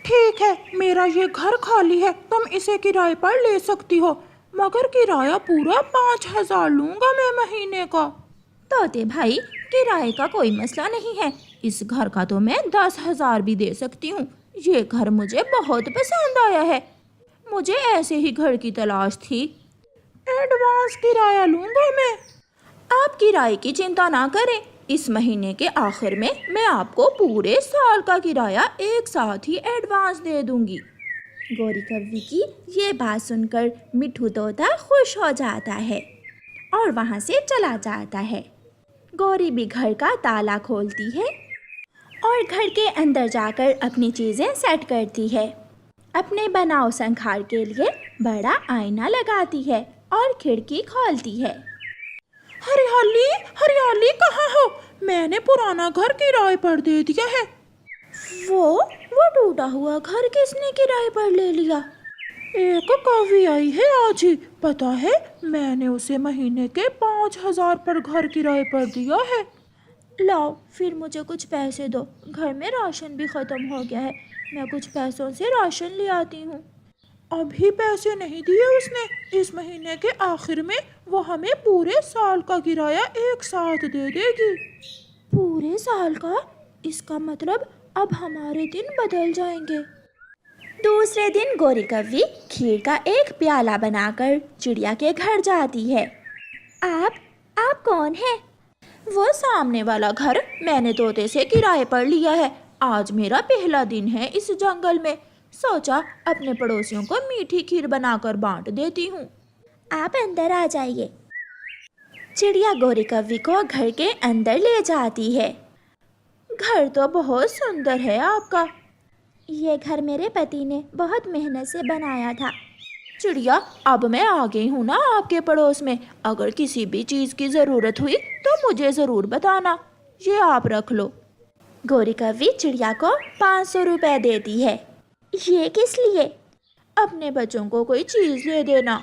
ٹھیک ہے، میرا یہ گھر خالی ہے، تم اسے کرائے پر لے سکتی ہو، مگر کرایہ پورا 5,000 لوں گا میں مہینے کا۔ طوطے بھائی، کرائے کا کوئی مسئلہ نہیں ہے، اس گھر کا تو میں 10,000 بھی دے سکتی ہوں۔ یہ گھر مجھے بہت پسند آیا ہے، مجھے ایسے ہی گھر کی تلاش تھی۔ ایڈوانس کرایہ لوں گا میں۔ آپ کرائے کی چنتا نہ کریں، اس مہینے کے آخر میں آپ کو پورے سال کا کرایہ ایک ساتھ ہی ایڈوانس دے دوں گی۔ گوری کوی کی یہ بات سن کر مٹھو طوطا خوش ہو جاتا ہے اور وہاں سے چلا جاتا ہے۔ گوری بھی گھر کا تالا کھولتی ہے اور گھر کے اندر جا کر اپنی چیزیں سیٹ کرتی ہے۔ اپنے بناؤ سنکھار کے لیے بڑا آئینہ لگاتی ہے اور کھڑکی کھولتی ہے۔ ہریالی، ہریالی کہاں ہو؟ میں نے پرانا گھر کرائے پر دے دیا ہے۔ وہ ٹوٹا ہوا گھر کس نے کرائے پر لے لیا؟ ایک کوی آئی ہے آج ہی، پتا ہے میں نے اسے مہینے کے 5,000 پر گھر کرائے پر دیا ہے۔ لاؤ پھر مجھے کچھ پیسے دو، گھر میں راشن بھی ختم ہو گیا ہے، میں کچھ پیسوں سے راشن لے آتی ہوں۔ ابھی پیسے نہیں دیے اس نے، اس مہینے کے آخر میں وہ ہمیں پورے سال کا کرایہ ایک ساتھ دے دے گی۔ پورے سال کا؟ اس کا مطلب اب ہمارے دن بدل جائیں گے۔ دوسرے دن گوری کوی کھیر کا ایک پیالہ بنا کر چڑیا کے گھر جاتی ہے۔ آپ کون ہیں؟ وہ سامنے والا گھر میں نے طوطے سے کرائے پر لیا ہے، آج میرا پہلا دن ہے اس جنگل میں، سوچا اپنے پڑوسیوں کو میٹھی کھیر بنا کر بانٹ دیتی ہوں۔ آپ اندر آ جائیے۔ چڑیا گوری کوی کو گھر کے اندر لے جاتی ہے۔ گھر تو بہت سندر ہے آپ کا۔ یہ گھر میرے پتی نے بہت محنت سے بنایا تھا۔ چڑیا، اب میں آ گئی ہوں نا آپ کے پڑوس میں، اگر کسی بھی چیز کی ضرورت ہوئی تو مجھے ضرور بتانا، یہ آپ رکھ لو۔ گوری کوی چڑیا کو 500 روپے دیتی ہے۔ یہ کس لیے؟ اپنے بچوں کو کوئی چیز لے دینا۔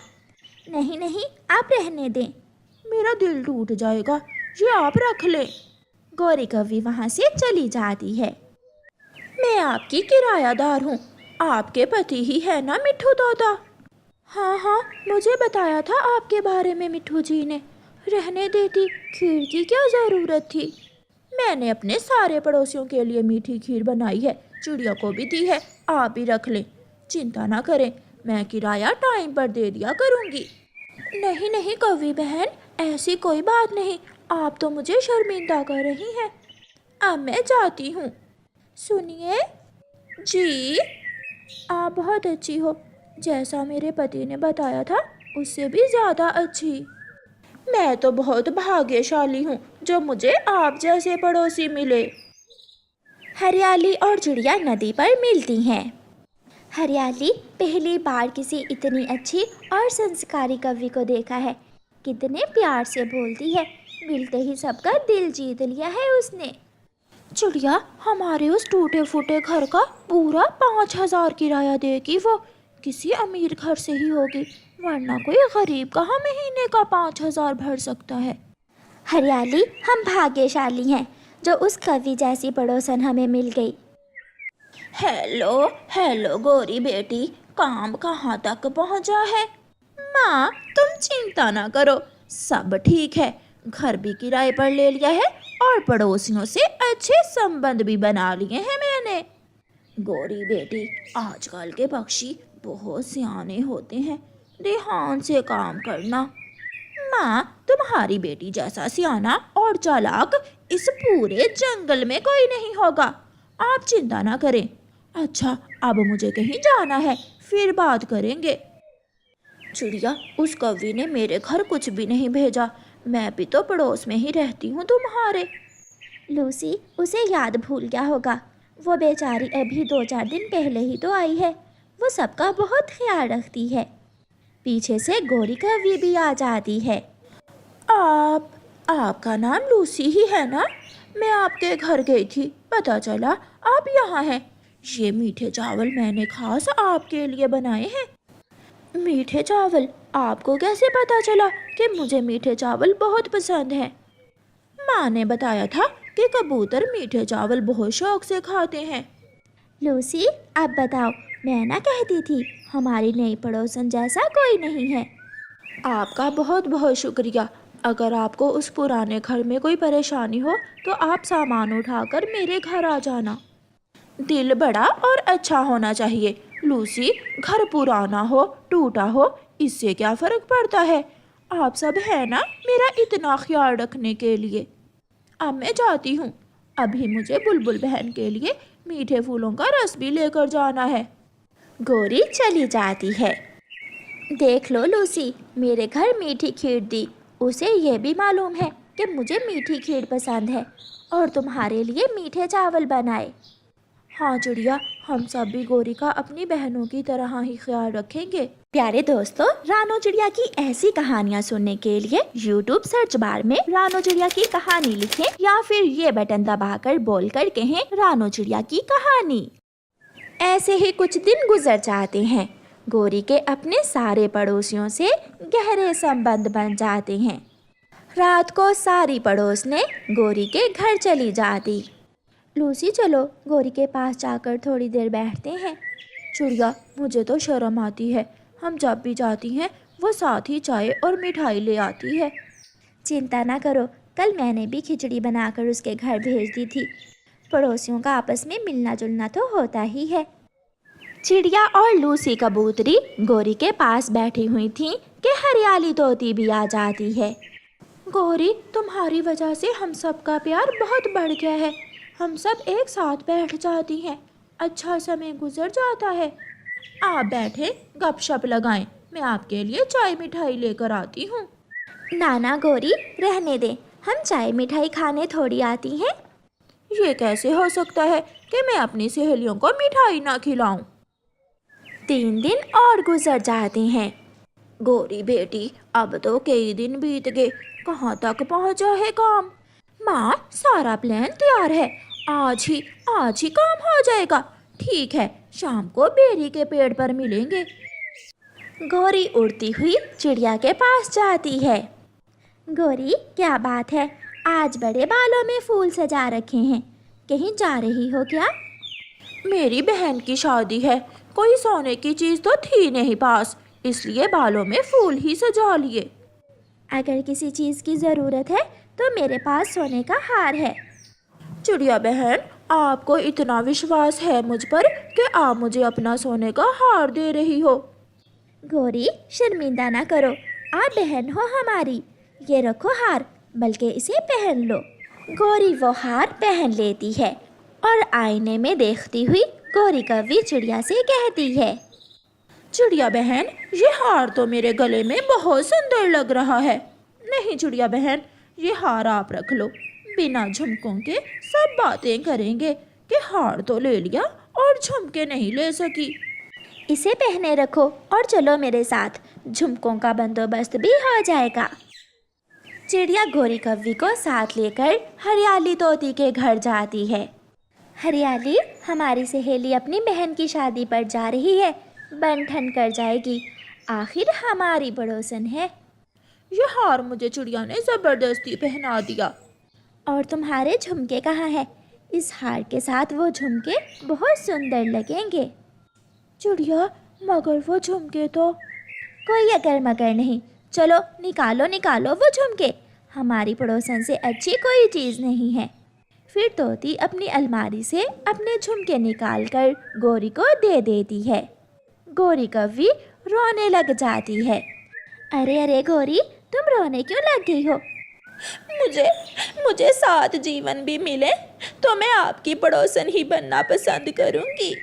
نہیں، آپ رہنے دیں، میرا دل ٹوٹ جائے گا، یہ آپ رکھ لیں۔ گوری کوی وہاں سے چلی جاتی ہے۔ میں آپ کی کرایہ دار ہوں، آپ کے پتی ہی ہے نا مٹھو طوطا؟ ہاں، مجھے بتایا تھا آپ کے بارے میں مٹھو جی نے، رہنے دیتی، کھیر کی کیا ضرورت تھی؟ میں نے اپنے سارے پڑوسیوں کے لیے میٹھی کھیر بنائی ہے، چڑیا کو بھی دی ہے، آپ بھی رکھ لیں، چنتا نہ کریں، میں کرایہ ٹائم پر دے دیا کروں گی۔ نہیں کوی بہن، ایسی کوئی بات نہیں، آپ تو مجھے شرمندہ کر رہی ہیں، اب میں جاتی ہوں۔ سنیے جی، آپ بہت اچھی ہو، جیسا میرے پتی نے بتایا تھا اس سے بھی زیادہ اچھی۔ میں تو بہت بھاگیشالی ہوں جو مجھے آپ جیسے پڑوسی ملے۔ ہریالی اور چڑیا ندی پر ملتی ہیں۔ ہریالی پہلی بار کسی اتنی اچھی اور سنسکاری کوی کو دیکھا ہے، کتنے پیار سے بولتی ہے، ملتے ہی سب کا دل جیت لیا ہے اس نے۔ چڑیا، ہمارے اس ٹوٹے پھوٹے گھر کا پورا 5,000 کرایہ دے گی، وہ کسی امیر گھر سے ہی ہوگی، ورنہ کوئی غریب کہاں مہینے کا 5,000 بھر سکتا ہے۔ ہریالی، ہم بھاگیشالی ہیں جو اس کوی جیسی پڑوسن ہمیں مل گئی۔ ہیلو گوری بیٹی، کام کہاں تک پہنچا ہے؟ ماں تم چنتا نہ کرو، سب ٹھیک ہے، گھر بھی کرائے پر لے لیا ہے اور پڑوسیوں سے اچھے سمبند بھی بنا لیے ہیں میں نے۔ گوری بیٹی، آج کل کے پکشی بہت سیانے ہوتے ہیں، دھیان سے کام کرنا۔ ماں تمہاری بیٹی جیسا سیانا اور چالاک اس پورے جنگل میں کوئی نہیں ہوگا، آپ چنتا نہ کریں۔ اچھا اب مجھے کہیں جانا ہے، پھر بات کریں گے۔ چڑیا، اس کوی نے میرے گھر کچھ بھی نہیں بھیجا، میں بھی تو پڑوس میں ہی رہتی ہوں تمہارے۔ لوسی، اسے یاد بھول گیا ہوگا، وہ بیچاری ابھی 2-4 دن پہلے ہی تو آئی ہے، وہ سب کا بہت خیال رکھتی ہے۔ پیچھے سے گوری کوی بھی آ جاتی ہے۔ آپ کا نام لوسی ہی ہے نا؟ میں آپ کے گھر گئی تھی، پتہ چلا آپ یہاں ہیں، یہ میٹھے چاول میں نے خاص آپ کے لیے بنائے ہیں۔ میٹھے چاول؟ آپ کو کیسے پتا چلا کہ مجھے میٹھے چاول بہت پسند ہیں؟ ماں نے بتایا تھا کہ کبوتر میٹھے چاول بہت شوق سے کھاتے ہیں۔ लूसी, अब बताओ, मैं ना कहती थी हमारी नई पड़ोसन जैसा कोई नहीं है। आपका बहुत बहुत शुक्रिया। अगर आपको उस पुराने घर में कोई परेशानी हो तो आप सामान उठाकर मेरे घर आ जाना। दिल बड़ा और अच्छा होना चाहिए लूसी। घर पुराना हो टूटा हो इससे क्या फर्क पड़ता है। आप सब है ना मेरा इतना ख्याल रखने के लिए। अब मैं जाती हूँ। अभी मुझे बुलबुल बहन के लिए मीठे फूलों का रस भी लेकर जाना है। गौरी चली जाती है। देख लो लूसी, मेरे घर मीठी खीर दी। उसे ये भी मालूम है कि मुझे मीठी खीर पसंद है और तुम्हारे लिए मीठे चावल बनाए। हाँ चिड़िया, हम सब भी गौरी का अपनी बहनों की तरह ही ख्याल रखेंगे। प्यारे दोस्तों, रानो चिड़िया की ऐसी कहानियाँ सुनने के लिए YouTube सर्च बार में रानो चिड़िया की कहानी लिखें या फिर ये बटन दबाकर बोलकर कहें रानो चिड़िया की कहानी। ऐसे ही कुछ दिन गुजर जाते हैं। गौरी के अपने सारे पड़ोसियों से गहरे संबंध बन जाते हैं। रात को सारी पड़ोसने गौरी के घर चली जाती। लूसी, चलो गौरी के पास जाकर थोड़ी देर बैठते हैं। चिड़िया, मुझे तो शर्म आती है। हम जब भी जाती हैं वो साथ ही चाय और मिठाई ले आती है। चिंता ना करो, कल मैंने भी खिचड़ी बनाकर उसके घर भेज दी थी। पड़ोसियों का आपस में मिलना जुलना तो होता ही है। चिड़िया और लूसी कबूतरी गौरी के पास बैठी हुई थी कि हरियाली तोती भी आ जाती है। गौरी, तुम्हारी वजह से हम सब का प्यार बहुत बढ़ गया है। हम सब एक साथ बैठ जाती हैं, अच्छा समय गुजर जाता है। आप बैठे गपशप लगाएं, मैं आपके लिए चाय मिठाई लेकर आती हूँ। नाना गौरी, रहने दे, हम चाय मिठाई खाने थोड़ी आती हैं। ये कैसे हो सकता है कि मैं अपनी सहेलियों को मिठाई ना खिलाऊं। 3 दिन और गुजर जाते हैं। गौरी बेटी, अब तो कई दिन बीत गए, कहाँ तक पहुँचा है काम। माँ, सारा प्लान तैयार है, आज ही काम हो जाएगा। ठीक है, शाम को बेरी के पेड़ पर मिलेंगे। गौरी उड़ती हुई चिड़िया के पास जाती है। गौरी, क्या बात है, आज बड़े बालों में फूल सजा रखे हैं, कहीं जा रही हो क्या? मेरी बहन की शादी है, कोई सोने की चीज़ तो थी नहीं पास, इसलिए बालों में फूल ही सजा लिए। अगर किसी चीज़ की ज़रूरत है तो मेरे पास सोने का हार है। चिड़िया बहन, आपको इतना विश्वास है मुझ पर कि आप मुझे अपना सोने का हार दे रही हो। गौरी, शर्मिंदा ना करो, आप बहन हो हमारी। ये रखो हार, बल्कि इसे पहन लो। गौरी वो हार पहन लेती है और आईने में देखती हुई गौरी कव्वी चिड़िया से कहती है, चिड़िया बहन, ये हार तो मेरे गले में बहुत सुंदर लग रहा है। नहीं चिड़िया बहन, ये हार आप रख लो। बिना झुमकों के सब बातें करेंगे कि हार तो ले लिया और झुमके नहीं ले सकी। इसे पहने रखो और चलो मेरे साथ, झुमकों का बंदोबस्त भी हो जाएगा। चिड़िया गौरी कव्वी को साथ लेकर हरियाली तोती के घर जाती है। हरियाली, हमारी सहेली अपनी बहन की शादी पर जा रही है, बन ठन कर जाएगी, आखिर हमारी पड़ोसन है। ये हार मुझे चिड़िया ने ज़बरदस्ती पहना दिया। और तुम्हारे झुमके कहाँ हैं? इस हार के साथ वो झुमके बहुत सुंदर लगेंगे। चिड़िया, मगर वो झुमके तो। कोई अगर मगर नहीं, चलो निकालो निकालो वो झुमके, हमारी पड़ोसन से अच्छी कोई चीज़ नहीं है। फिर तोती अपनी अलमारी से अपने झुमके निकाल कर गौरी को दे देती है। गौरी कव्वी रोने लग जाती है। अरे अरे गौरी, तुम रोने क्यों लग गई हो? मुझे 7 जीवन भी मिले तो मैं आपकी पड़ोसन ही बनना पसंद करूंगी।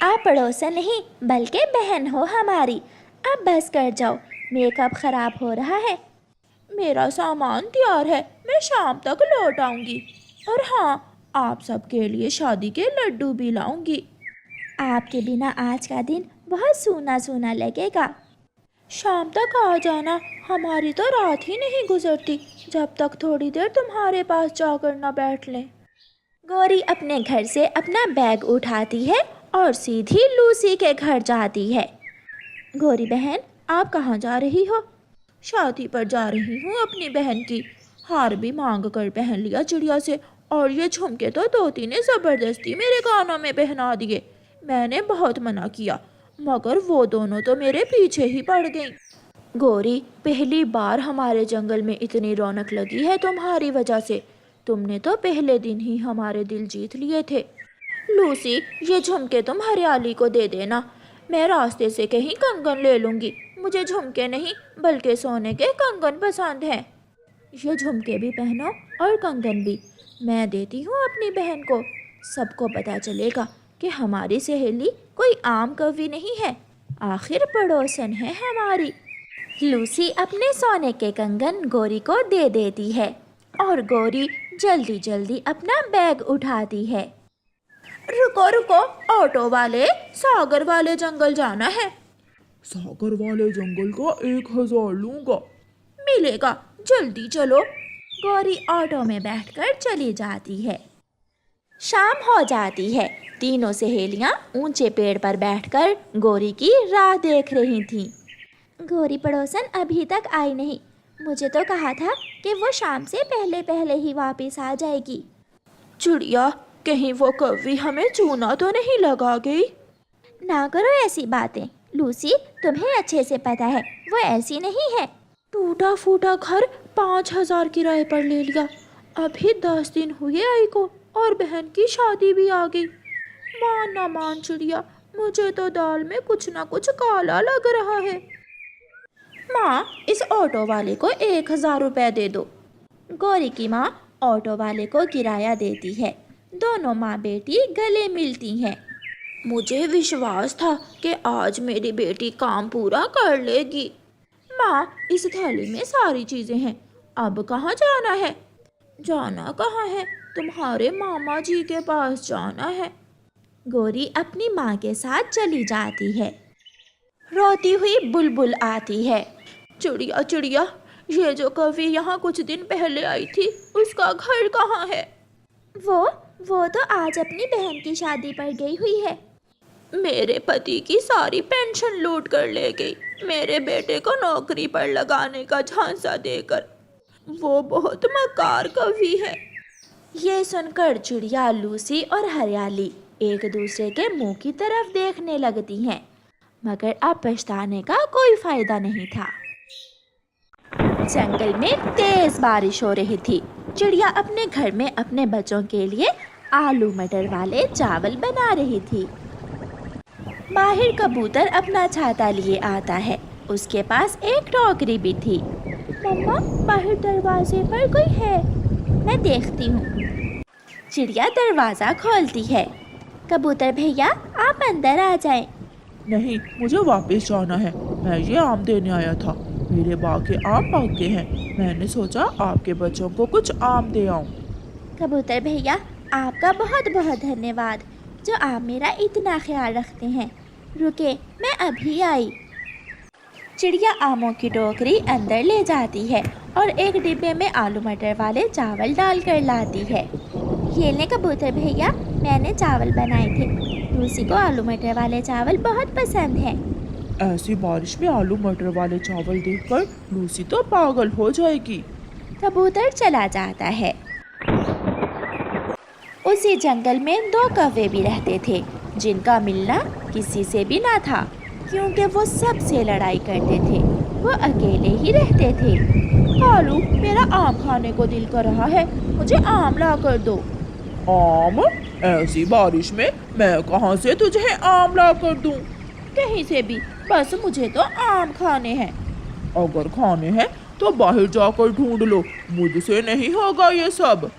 आप पड़ोसन नहीं बल्कि बहन हो हमारी। अब बस कर जाओ, मेकअप खराब हो रहा है। मेरा सामान तैयार है, मैं शाम तक लौट आऊंगी। और हाँ, आप सबके लिए शादी के लड्डू भी लाऊंगी। आपके बिना आज का दिन बहुत सूना सूना लगेगा। शाम तक आ जाना, हमारी तो रात ही नहीं गुजरती जब तक थोड़ी देर तुम्हारे पास जाकर ना बैठ लें। गौरी अपने घर से अपना बैग उठाती है और सीधी लूसी के घर जाती है। गौरी बहन, आप कहाँ जा रही हो? शादी पर जा रही हूँ अपनी बहन की। हार भी मांग कर पहन लिया चिड़िया से और ये झुमके तो तोती ने ज़बरदस्ती मेरे कानों में पहना दिए। मैंने बहुत मना किया, मगर वो दोनों तो मेरे पीछे ही पड़ गईं। गौरी, पहली बार हमारे जंगल में इतनी रौनक लगी है तुम्हारी वजह से। तुमने तो पहले दिन ही हमारे दिल जीत लिए थे। लूसी, ये झुमके तुम हरियाली को दे देना। मैं रास्ते से कहीं कंगन ले लूँगी। मुझे झुमके नहीं बल्कि सोने के कंगन पसंद हैं। ये झुमके भी पहनो और कंगन भी। मैं देती हूँ अपनी बहन को। सबको पता चलेगा कि हमारी सहेली कोई आम कवि नहीं है, आखिर पड़ोसन है हमारी। लूसी अपने सोने के कंगन गौरी को दे देती है और गौरी जल्दी जल्दी अपना बैग उठाती है। रुको रुको ऑटो वाले, सागर वाले जंगल जाना है। सागर वाले जंगल का 1000 लूंगा। मिलेगा, जल्दी चलो। गौरी ऑटो में बैठकर चली जाती है। शाम हो जाती है। तीनों सहेलियां ऊंचे पेड़ पर बैठकर गौरी की राह देख रही थीं। गौरी पड़ोसन अभी तक आई नहीं। मुझे तो कहा था कि वो शाम से पहले पहले ही वापस आ जाएगी। चिड़िया, कहीं वो कौवी हमें चूना तो नहीं लगा गई? ना करो ऐसी बातें लूसी, तुम्हें अच्छे से पता है वो ऐसी नहीं है। टूटा फूटा घर 5000 किराए पर ले लिया। अभी 10 दिन हुए आई को और बहन की शादी भी आ गई। मान ना मान चिड़िया, मुझे तो दाल में कुछ ना कुछ काला लग रहा है। माँ, इस ऑटो वाले को 1000 रुपए दे दो। गौरी की माँ ऑटो वाले को किराया देती है। दोनों माँ बेटी गले मिलती हैं। मुझे विश्वास था कि आज मेरी बेटी काम पूरा कर लेगी। माँ, इस थैली में सारी चीज़ें हैं। अब कहाँ जाना है? जाना कहाँ है? तुम्हारे मामा जी के पास जाना है। गौरी अपनी माँ के साथ चली जाती है। रोती हुई बुलबुल आती है। चिड़िया चिड़िया, ये जो कवि यहाँ कुछ दिन पहले आई थी, उसका घर कहाँ है? वो तो आज अपनी बहन की शादी पर गई हुई है। मेरे पति की सारी पेंशन लूट कर ले गई, मेरे बेटे को नौकरी पर लगाने का झांसा देकर। वो बहुत मकार कवि है। ये सुनकर चिड़िया, लूसी और हरियाली एक दूसरे के मुंह की तरफ देखने लगती हैं, मगर अब पछताने का कोई फायदा नहीं था। जंगल में तेज बारिश हो रही थी। चिड़िया अपने घर में अपने बच्चों के लिए आलू मटर वाले चावल बना रही थी। बाहर कबूतर अपना छाता लिए आता है। उसके पास एक टोकरी भी थी। मम्मा, बाहर दरवाजे पर कोई है, मैं देखती हूँ। चिड़िया दरवाज़ा खोलती है। कबूतर भैया, आप अंदर आ जाएं। नहीं, मुझे वापस जाना है। मैं ये आम देने आया था। मेरे बाग के आम पक गए हैं। मैंने सोचा आपके बच्चों को कुछ आम दे आऊं। कबूतर भैया, आपका बहुत बहुत धन्यवाद जो आप मेरा इतना ख्याल रखते हैं। रुके, मैं अभी आई। चिड़िया आमों की टोकरी अंदर ले जाती है और एक डिब्बे में आलू मटर वाले चावल डाल कर लाती है। ये ले कबूतर भैया, मैंने चावल बनाए थे। लूसी को आलू मटर वाले चावल बहुत पसंद हैं। ऐसी बारिश में आलू मटर वाले चावल देखकर लूसी तो पागल हो जाएगी। कबूतर चला जाता है। उसी जंगल में 2 कौवे भी रहते थे, जिनका मिलना किसी से भी ना था, क्योंकि वो सबसे लड़ाई करते थे। वो अकेले ही रहते थे। कालू, मेरा आम खाने को दिल कर रहा है, मुझे आम ला कर दो। आम? ऐसी बारिश में मैं कहाँ से तुझे आम ला कर दूं? कहीं से भी, बस मुझे तो आम खाने हैं। अगर खाने हैं तो बाहर जाकर ढूंढ लो, मुझसे नहीं होगा ये सब।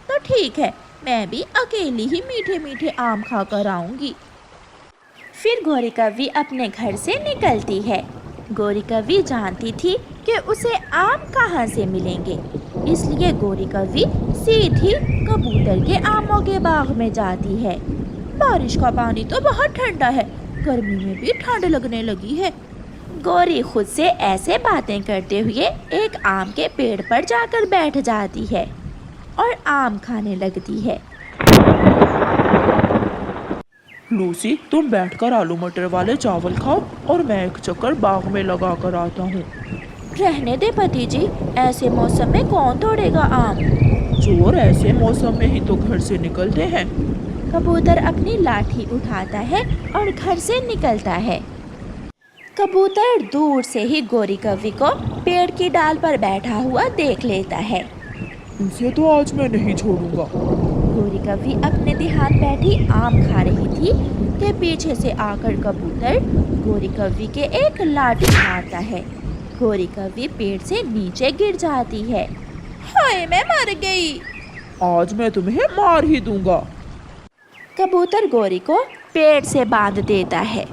तो ठीक है, मैं भी अकेली ही मीठे मीठे आम खा कर आऊंगी। फिर गौरी कौवी अपने घर से निकलती है। गौरी कौवी जानती थी कि उसे आम कहाँ से मिलेंगे, इसलिए गौरी कौवी सीधी कबूतर के आमों के बाग में जाती है। बारिश का पानी तो बहुत ठंडा है, गर्मी में भी ठंड लगने लगी है। गौरी खुद से ऐसे बातें करते हुए एक आम के पेड़ पर जाकर बैठ जाती है और आम खाने लगती है। लूसी, तुम बैठकर आलू मटर वाले चावल खाओ और मैं एक चक्कर बाग में लगा कर आता हूँ। रहने दे पति जी, ऐसे मौसम में कौन तोड़ेगा आम। चोर ऐसे मौसम में ही तो घर से निकलते हैं। कबूतर अपनी लाठी उठाता है और घर से निकलता है। कबूतर दूर से ही गोरी कौवी को पेड़ की डाल पर बैठा हुआ देख लेता है। इसे तो आज मैं नहीं छोड़ूंगा। गोरी कौवी अपने ध्यान बैठी आम खा रही थी कि पीछे से आकर कबूतर गोरी कौवी के एक लाठी मारता है। गोरी कौवी पेड़ से नीचे गिर जाती है। हाय, मैं मर गई। आज मैं तुम्हें मार ही दूंगा। कबूतर गोरी को पेड़ से बांध देता है।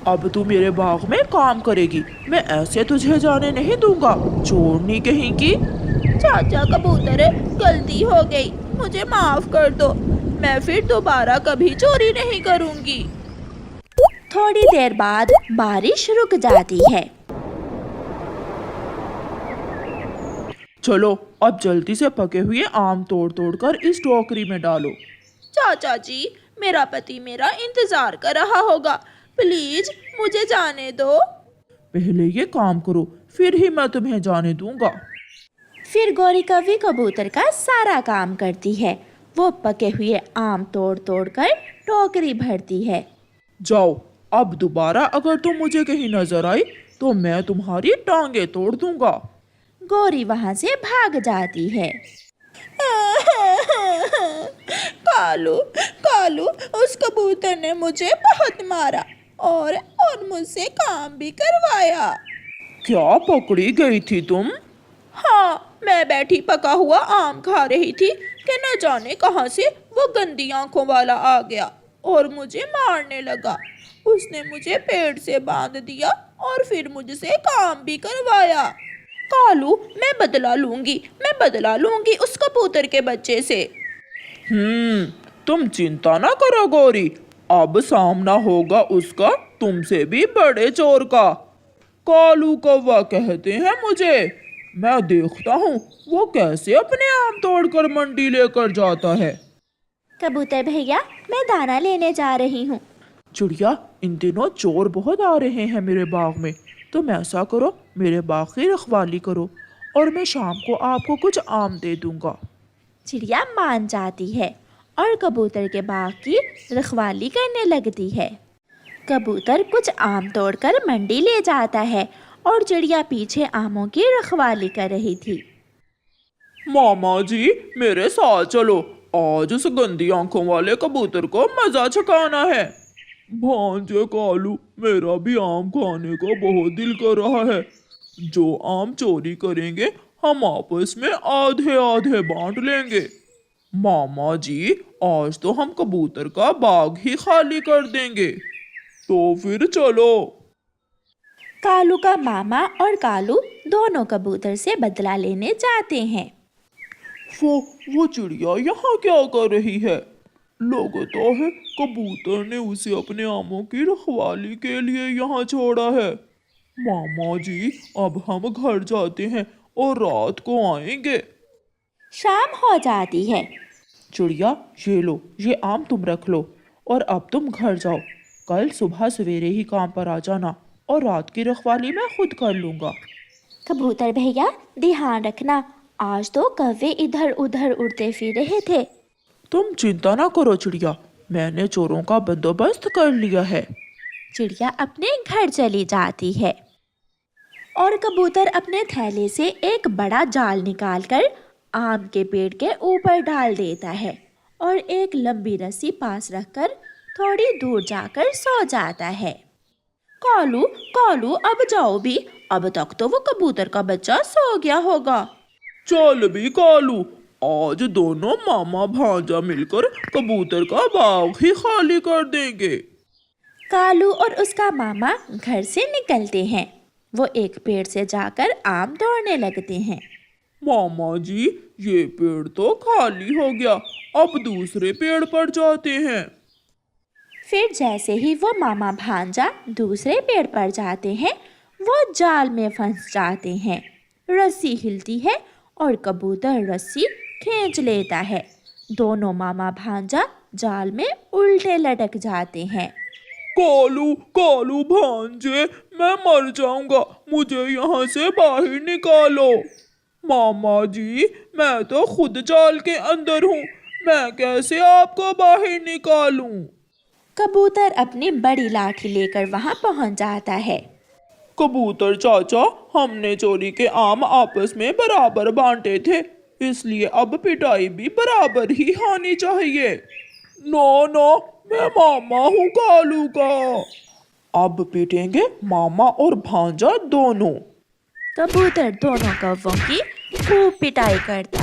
अब तू मेरे बाग में काम करेगी, मैं ऐसे तुझे जाने नहीं दूंगा, चोरनी कहीं की। चाचा कबूतर, गलती हो गई, मुझे माफ कर दो। मैं फिर दोबारा कभी चोरी नहीं करूंगी। थोड़ी देर बाद बारिश रुक जाती है। चलो अब जल्दी से पके हुए आम तोड़ तोड़ कर इस टोकरी में डालो। चाचा जी, मेरा पति मेरा इंतजार कर रहा होगा, प्लीज मुझे जाने दो। पहले ये काम करो, फिर ही मैं तुम्हें जाने दूंगा। फिर गोरी कौवी कबूतर का सारा काम करती है। वो पके हुए आम तोड़ तोड़ कर टोकरी भरती है। जाओ, अब दोबारा अगर तुम मुझे कहीं नजर आई तो मैं तुम्हारी टांगे तोड़ दूंगा। गोरी वहां से भाग जाती है। कालू कालू, उस कबूतर ने मुझे बहुत मारा और मुझसे काम भी करवाया। क्या पकड़ी गई थी तुम? हाँ, मैं बैठी पका हुआ आम खा रही थी कि न जाने कहां से वो गंदी आंखों वाला आ गया और मुझे मारने लगा। उसने मुझे पेड़ से बांध दिया और फिर मुझसे काम भी करवाया। कालू, मैं बदला लूंगी उस कबूतर के बच्चे से। तुम चिंता ना करो गौरी, अब सामना होगा उसका तुमसे भी बड़े चोर का। कालू कौवा कहते हैं मुझे, मैं देखता हूँ वो कैसे अपने आम तोड़कर मंडी लेकर जाता है। कबूतर भैया, मैं दाना लेने जा रही हूँ। चिड़िया, इन दिनों चोर बहुत आ रहे हैं मेरे बाग में, तुम ऐसा करो, मेरे बाग की रखवाली करो और मैं शाम को आपको कुछ आम दे दूंगा। चिड़िया मान जाती है और कबूतर के बाग की रखवाली करने लगती है। कबूतर कुछ आम तोड़कर मंडी ले जाता है और चिड़िया पीछे आमों की रखवाली कर रही थी। मामा जी, मेरे साथ चलो, आज उस गंदी आंखों वाले कबूतर को मजा चखाना है। भांजे कालू, मेरा भी आम खाने का बहुत दिल कर रहा है। जो आम चोरी करेंगे हम आपस में आधे आधे बांट लेंगे। मामा जी, आज तो हम कबूतर का बाग ही खाली कर देंगे, तो फिर चलो। कालू का मामा और कालू दोनों कबूतर से बदला लेने जाते हैं। वो चिड़िया यहाँ क्या कर रही है? लगता है कबूतर ने उसे अपने आमों की रखवाली के लिए यहाँ छोड़ा है। मामा जी, अब हम घर जाते हैं और रात को आएंगे। शाम हो जाती है। चिड़िया, ये लो, ये आम तुम रख लो और अब तुम घर जाओ। कल सुबह सवेरे ही काम पर आ जाना और रात की रखवाली मैं खुद कर लूँगा। कबूतर भैया, ध्यान रखना, आज तो कौवे इधर उधर उड़ते फिर रहे थे। तुम चिंता ना करो चिड़िया, मैंने चोरों का बंदोबस्त कर लिया है। चिड़िया अपने घर चली जाती है और कबूतर अपने थैले से एक बड़ा जाल निकालकर आम के पेड़ के ऊपर डाल देता है और एक लंबी रस्सी पास रखकर थोड़ी दूर जाकर सो जाता है। कालू कालू, अब जाओ भी, अब तक तो वो कबूतर का बच्चा सो गया होगा। चल भी कालू, आज दोनों मामा भांजा मिलकर कबूतर का बाग ही खाली कर देंगे। कालू और उसका मामा घर से निकलते हैं। वो एक पेड़ से जाकर आम तोड़ने लगते हैं। मामा जी, ये पेड़ तो खाली हो गया, अब दूसरे पेड़ पर जाते हैं। फिर जैसे ही वो मामा भांजा दूसरे पेड़ पर जाते हैं, वो जाल में फंस जाते हैं। रस्सी हिलती है और कबूतर रस्सी खींच लेता है। दोनों मामा भांजा जाल में उल्टे लटक जाते हैं। कालू कालू भांजे, मैं मर जाऊंगा, मुझे यहाँ से बाहर निकालो। मामा जी मैं तो खुद जाल के अंदर हूँ, मैं कैसे आपको बाहर निकालूं? कबूतर अपनी बड़ी लाठी लेकर वहां पहुंच जाता है। कबूतर चाचा, हमने चोरी के आम आपस में बराबर बांटे थे, इसलिए अब पिटाई भी बराबर ही होनी चाहिए। नो नो, मैं मामा हूँ कालू का। अब पीटेंगे मामा और भांजा दोनों। कबूतर दोनों कौवों की खूब पिटाई करता